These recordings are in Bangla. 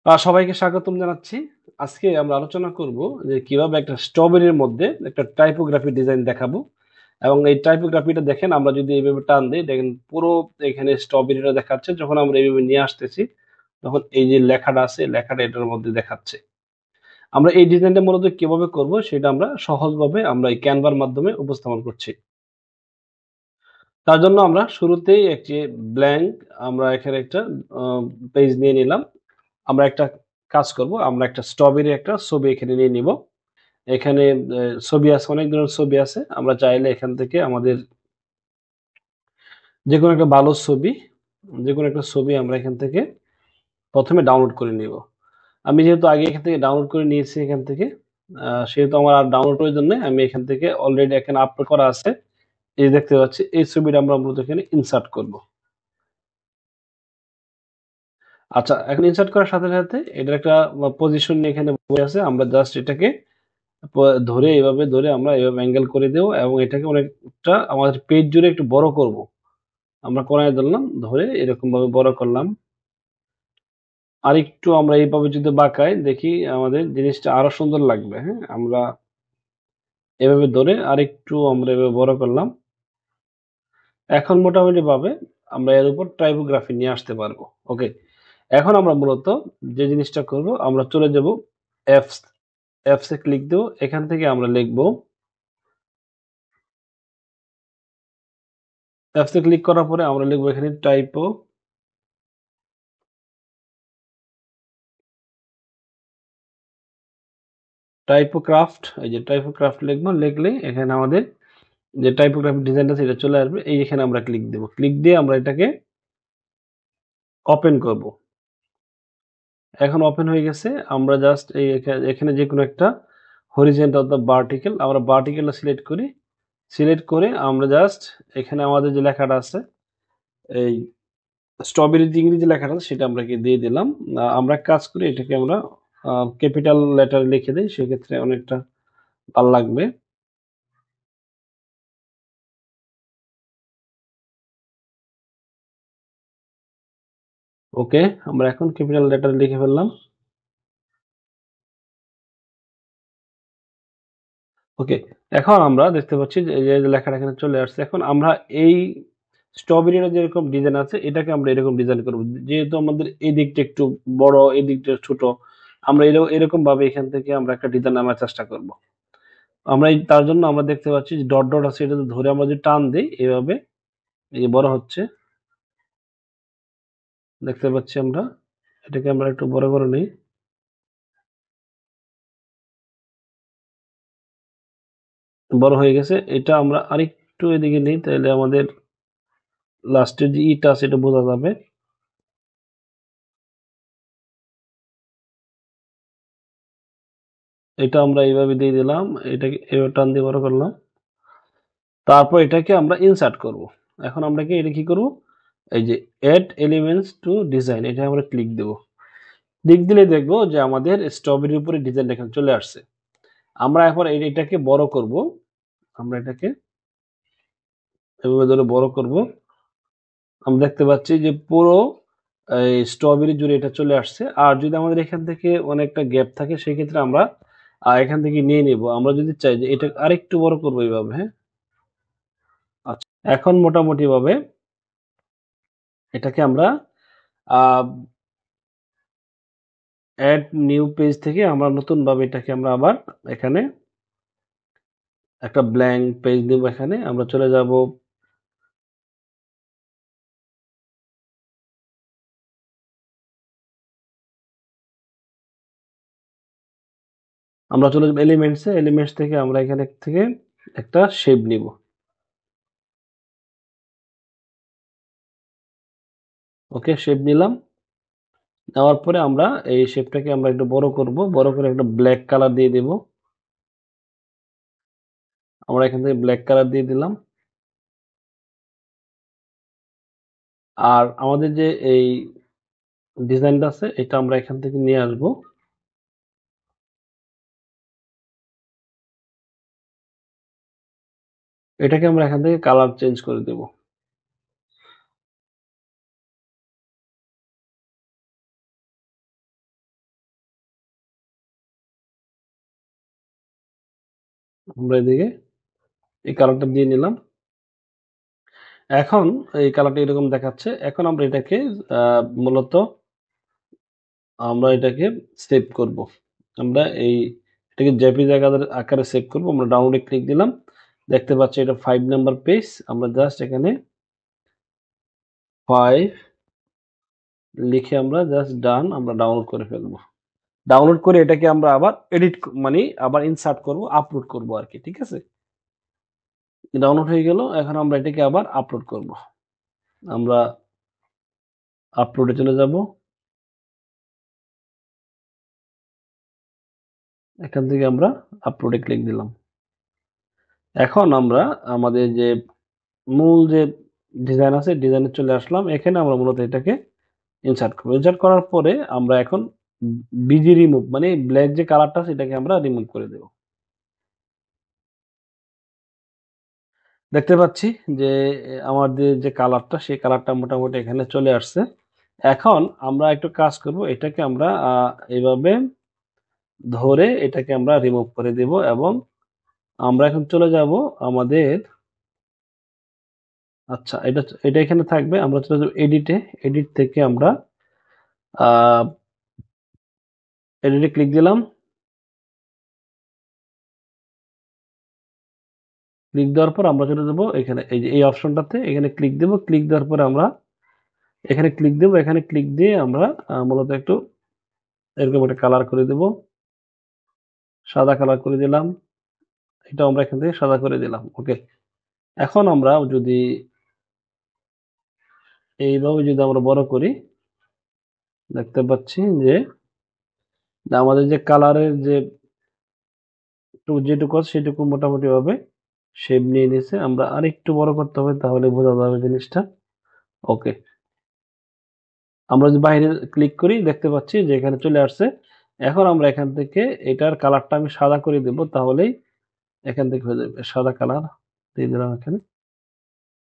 সবাইকে স্বাগতম জানাচ্ছি। আজকে আমরা আলোচনা করব যে কিভাবে একটা স্ট্রবেরির মধ্যে একটা টাইপোগ্রাফি ডিজাইন দেখাবো। এবং এই টাইপোগ্রাফিটা দেখেন, আমরা যদি এইভাবে টান দিই দেখেন পুরো এখানে স্ট্রবেরিটা দেখাচ্ছে। যখন আমরা এইভাবে নিয়ে আসতেছি তখন এই যে লেখাটা আছে, লেখাটা এটার মধ্যে দেখাচ্ছে। আমরা এই ডিজাইনটা মূলত কিভাবে করব সেটা আমরা সহজভাবে আমরা এই ক্যানভার মাধ্যমে উপস্থাপন করছি। তার জন্য আমরা শুরুতেই একটি ব্ল্যাঙ্ক, আমরা এখানে একটা পেজ নিয়ে নিলাম। আমরা একটা কাজ করব, আমরা একটা স্ট্রবেরি একটা ছবি এখানে নিয়ে নিব। এখানে ছবি আছে, অনেক ধরনের ছবি আছে। আমরা চাইলে এখান থেকে আমাদের যে কোনো একটা ভালো ছবি, যে কোনো একটা ছবি আমরা এখান থেকে প্রথমে ডাউনলোড করে নিব। আমি যেহেতু আগে এখান থেকে ডাউনলোড করে নিয়েছি এখান থেকে, সেহেতু আমার আর ডাউনলোড প্রয়োজন নেই। আমি এখান থেকে অলরেডি এখানে আপলোড করা আছে, এই দেখতে পাচ্ছি। এই ছবিটা আমরা মূলত এখানে ইনসার্ট করব। আচ্ছা, এখন ইনসার্ট করার সাথে সাথে এটার একটা পজিশন নিয়ে এখানে বসে আছে। আমরা জাস্ট এটাকে ধরে এভাবে ধরে আমরা এভাবে অ্যাঙ্গেল করে দেবো এবং এটাকে অনেকটা আমাদের পেজ জুড়ে একটু বড় করব। আমরা কোনায় ধরলাম, ধরে এরকম ভাবে বড় করলাম। আর একটু আমরা এইভাবে যদি বাঁকাই দেখি আমাদের জিনিসটা আরো সুন্দর লাগবে। হ্যাঁ, আমরা এভাবে ধরে আরেকটু আমরা এভাবে বড় করলাম। এখন মোটামুটি ভাবে আমরা এর উপর টাইপোগ্রাফি নিয়ে আসতে পারবো। ওকে, এখন আমরা মূলত যে জিনিসটা করব, আমরা চলে যাব অ্যাপস। অ্যাপসে ক্লিক দেবো। এখান থেকে আমরা লিখবো, অ্যাপসে ক্লিক করার পরে আমরা লিখবো এখানে টাইপোক্রাফট। এই যে টাইপোক্রাফট লিখবো, লিখলে এখানে আমাদের যে টাইপোগ্রাফিক ডিজাইনটা সেটা চলে আসবে। এই এখানে আমরা ক্লিক দেবো, ক্লিক দিয়ে আমরা এটাকে ওপেন করব। এখন ওপেন হয়ে গেছে। আমরা জাস্ট এই এখানে যে কোনো একটা হরিজন্টাল অথবা ভার্টিক্যাল, আমরা ভার্টিক্যালটা সিলেক্ট করি। সিলেক্ট করে আমরা জাস্ট এখানে আমাদের যে লেখাটা আছে, এই স্ট্রবেরি যে ইংরেজি লেখাটা আছে সেটা আমরা দিয়ে দিলাম। আমরা কাজ করি, এটাকে আমরা ক্যাপিটাল লেটার লিখে দিই, সেক্ষেত্রে অনেকটা ভালো লাগবে। ওকে, আমরা এখন ক্যাপিটাল লেটার লিখে ফেললাম। ওকে, এখন আমরা দেখতে পাচ্ছি যে এই যে লেখাটা এখানে চলে আসছে। এখন আমরা এই স্ট্রবেরির যেরকম ডিজাইন আছে এটাকে আমরা এরকম ডিজাইন করব। যেহেতু আমাদের এই দিকটা একটু বড়, এই দিকটা ছোট, আমরা এরকম ভাবে এখান থেকে আমরা একটা ডিজাইন আনার চেষ্টা করব। আমরা তার জন্য আমরা দেখতে পাচ্ছি যে ডট ডট আছে, এটা ধরে আমরা যদি টান দিই এভাবে এই যে বড় হচ্ছে, দেখতে পাচ্ছি আমরা। এটাকে আমরা একটু বড় করে নিই। বড় হয়ে গেছে। এটা আমরা আরেকটু এদিকে নিই, তাহলে আমাদের লাস্টের যে ইটা আছে এটা বোঝা যাবে। এটা আমরা এইভাবে দিয়ে দিলাম। এটাকে এভাবে টান দিয়ে বড় করলাম। তারপর এটাকে আমরা ইনসার্ট করব। এখন আমরা এটা কি করব, এই যে অ্যাড এলিমেন্টস টু ডিজাইন, এটা আমরা ক্লিক দেব। ক্লিক দিলে দেখবো যে আমাদের স্ট্রবেরির উপরে ডিজাইন এখানে চলে আসছে। আমরা এখন এটাকে বড় করব। আমরা এটাকে এভাবে ধরে বড় করব। আমরা দেখতে পাচ্ছি যে পুরো এই স্ট্রবেরি জুড়ে এটা চলে আসছে। আর যদি আমাদের এখান থেকে অনেকটা গ্যাপ থাকে সেক্ষেত্রে আমরা এখান থেকে নিয়ে নিব। আমরা যদি চাই যে এটা আরেকটু বড় করবো এইভাবে। হ্যাঁ, আচ্ছা, এখন মোটামুটি ভাবে এটাকে আমরা অ্যাড নিউ পেজ থেকে আমরা নতুন ভাবে এটাকে আমরা আবার এখানে একটা ব্ল্যাঙ্ক পেজ দেব। এখানে আমরা চলে যাব, আমরা চলে যাব এলিমেন্টসে। এলিমেন্টস থেকে আমরা এখানে থেকে একটা শেপ নিব। ওকে, শেপ নিলাম। নেওয়ার পরে আমরা এই শেপটাকে আমরা একটু বড় করব, বড় করে একটা ব্ল্যাক কালার দিয়ে দেব। আমরা এখান থেকে ব্ল্যাক কালার দিয়ে দিলাম। আর আমাদের যে এই ডিজাইনটা আছে এটা আমরা এখান থেকে নিয়ে আসব। এটাকে আমরা এখান থেকে কালার চেঞ্জ করে দেব। আমরা এদিকে এই কালারটা দিয়ে নিলাম। এখন এই কালারটা এরকম দেখাচ্ছে। এখন আমরা এটাকে মূলত আমরা এটাকে সেভ করব। আমরা এটাকে জেপিজি আকারে সেভ করব। আমরা ডাউনলোডে ক্লিক দিলাম। দেখতে পাচ্ছি এটা 5 নাম্বার পেজ। আমরা জাস্ট এখানে 5 লিখে আমরা জাস্ট ডান আমরা ডাউনলোড করে ফেলবো। ডাউনলোড করে এটাকে আমরা আবার মানে আবার ইনসার্ট করব, আপলোড করব আরকি। ঠিক আছে? ডাউনলোড হয়ে গেল। এখন আমরা এটাকে আবার আপলোড করব। আমরা আপলোডে চলে যাব। এখান থেকে আমরা আপলোডে ক্লিক দিলাম। এখন আমরা আমাদের যে মূল যে ডিজাইন আছে ডিজাইনে চলে আসলাম। এখানে আমরা মূলত এটাকে ইনসার্ট করব। ইনসার্ট করার পরে আমরা এখন বিজি রিমুভ মানে ব্ল্যাক যে কালারটা আছে এটাকে আমরা রিমুভ করে দেব। দেখতে পাচ্ছি যে আমাদের যে কালারটা সেই কালারটা মোটামুটি এখানে চলে আসছে। এখন আমরা একটু কাজ করব। এটাকে আমরা এইভাবে ধরে এটাকে আমরা রিমুভ করে দেব এবং আমরা এখন চলে যাব আমাদের আচ্ছা এটা এটা এখানে থাকবে। আমরা চলে যাব এডিটে। এডিট থেকে আমরা এডিটে ক্লিক দিলাম। ক্লিক দেওয়ার পর আমরা চলে যাব এখানে এই যে এই অপশনটাতে এখানে ক্লিক দেব। ক্লিক দেওয়ার পরে আমরা এখানে ক্লিক দেব। এখানে ক্লিক দিয়ে আমরা মূলত একটু এরকম একটা কালার করে দেব। সাদা কালার করে দিলাম। এটা আমরা এখান থেকে সাদা করে দিলাম। ওকে। এখন আমরা যদি এইভাবে যদি আমরা বড় করি দেখতে পাচ্ছি যে আমাদের যে কালারের যে যেটুকু আছে সেটুকু মোটামুটি ভাবে শেপ নিয়ে নিয়েছে। আমরা আরেকটু বড় করতে হবে তাহলে বোঝা যাবে জিনিসটা। ওকে। আমরা যদি বাইরে ক্লিক করি দেখতে পাচ্ছি যে এখানে চলে আসছে। এখন আমরা এখান থেকে এটার কালারটা আমি সাদা করে দেব তাহলেই এখান থেকে হয়ে যাবে। সাদা কালার দিয়ে দিলাম এখানে।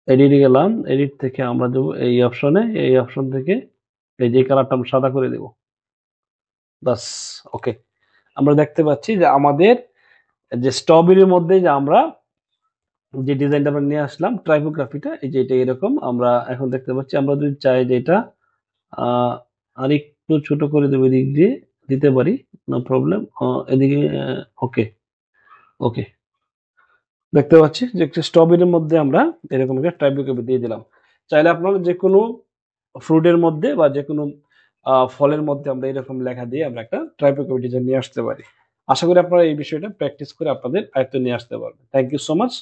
এডিটে গেলাম। এডিট থেকে আমরা দেব এই অপশনে। এই অপশন থেকে এই যে কালারটা আমরা সাদা করে দেব। বাস ওকে। আমরা দেখতে পাচ্ছি যে আমাদের যে স্ট্রবেরির মধ্যে যে আমরা যে ডিজাইনটা আমরা নিয়ে আসলাম টাইপোগ্রাফিটা এই যে এটা এরকম আমরা এখন দেখতে পাচ্ছি। আমরা যদি চাই যে এটা আরেকটু ছোট করে দেবো এদিক দিয়ে দিতে পারি, নো প্রবলেম। এদিকে ওকে ওকে। দেখতে পাচ্ছি যে একটা স্ট্রবেরির মধ্যে আমরা এরকম একটা টাইপোগ্রাফি দিয়ে দিলাম। চাইলে আপনারা যে কোনো ফ্রুটের মধ্যে বা যে কোনো ফলের মধ্যে আমরা এরকম লেখা দিয়ে আমরা একটা টাইপোগ্রাফি ডিজাইন নিয়ে আসতে পারি। আশা করি আপনারা এই বিষয়টা প্র্যাকটিস করে আপনাদের আয়ত্তে নিয়ে আসতে পারবেন। Thank you so much.